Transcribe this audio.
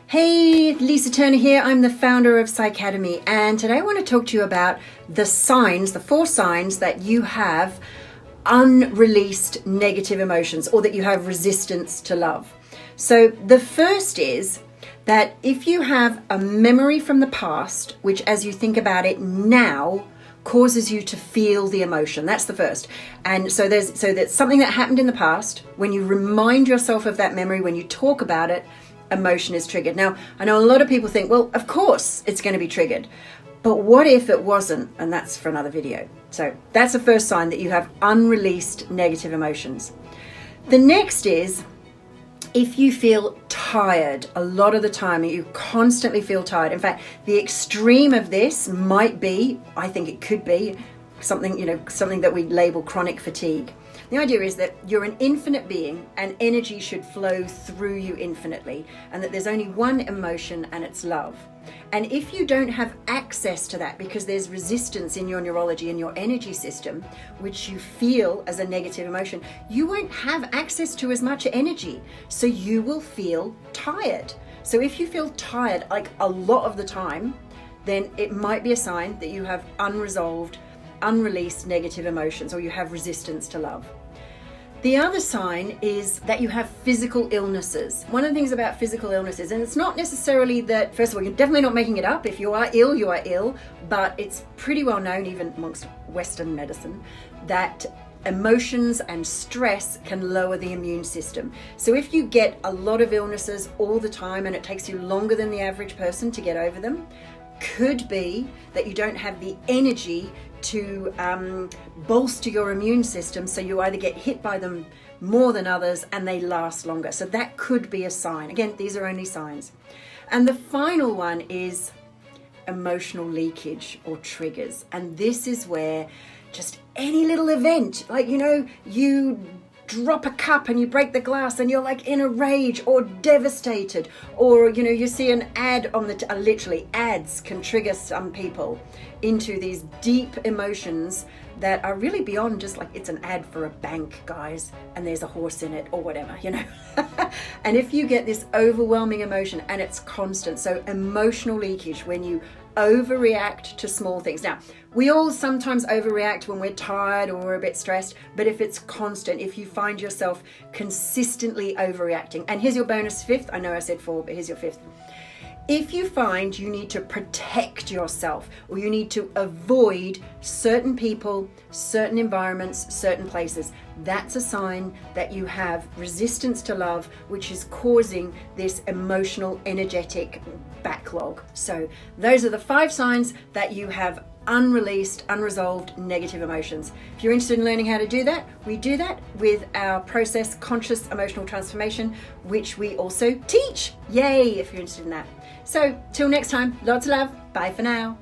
Hey, Lisa Turner here. I'm the founder of Psychademy, and today I want to talk to you about the signs, the 4 signs that you have unreleased negative emotions or that you have resistance to love. So the first is that if you have a memory from the past, which as you think about it now causes you to feel the emotion. That's the first. And so that's something that happened in the past. When you remind yourself of that memory, when you talk about it, emotion is triggered. Now, I know a lot of people think, well, of course it's going to be triggered. But what if it wasn't? And that's for another video. So that's the first sign that you have unreleased negative emotions. The next is if you feel tired a lot of the time, you constantly feel tired. In fact, the extreme of this might be, I think it could be something that we label chronic fatigue. The idea is that you're an infinite being and energy should flow through you infinitely, and that there's only one emotion, and it's love. And if you don't have access to that because there's resistance in your neurology and your energy system, which you feel as a negative emotion, you won't have access to as much energy. So you will feel tired. So if you feel tired like a lot of the time, then it might be a sign that you have unresolved, unreleased negative emotions, or you have resistance to love. The other sign is that you have physical illnesses. One of the things about physical illnesses, and it's not necessarily that, first of all, you're definitely not making it up. If you are ill, you are ill, but it's pretty well known, even amongst Western medicine, that emotions and stress can lower the immune system. So if you get a lot of illnesses all the time and it takes you longer than the average person to get over them, could be that you don't have the energy to bolster your immune system, so you either get hit by them more than others and they last longer. So that could be a sign. Again, these are only signs. And the final one is emotional leakage or triggers. And this is where just any little event, like, you drop a cup and you break the glass and you're like in a rage or devastated, or you see an ad on the literally ads can trigger some people into these deep emotions that are really beyond just like it's an ad for a bank, guys, and there's a horse in it or whatever, and if you get this overwhelming emotion and it's constant, so emotional leakage, when you overreact to small things. Now, we all sometimes overreact when we're tired or we're a bit stressed, but if it's constant, if you find yourself consistently overreacting, and here's your bonus 5th, I know I said 4, but here's your 5th. If you find you need to protect yourself, or you need to avoid certain people, certain environments, certain places, that's a sign that you have resistance to love, which is causing this emotional, energetic backlog. So those are the 5 signs that you have unreleased, unresolved negative emotions. If you're interested in learning how to do that, we do that with our process, Conscious Emotional Transformation, which we also teach. Yay, if you're interested in that. So till next time, lots of love. Bye for now.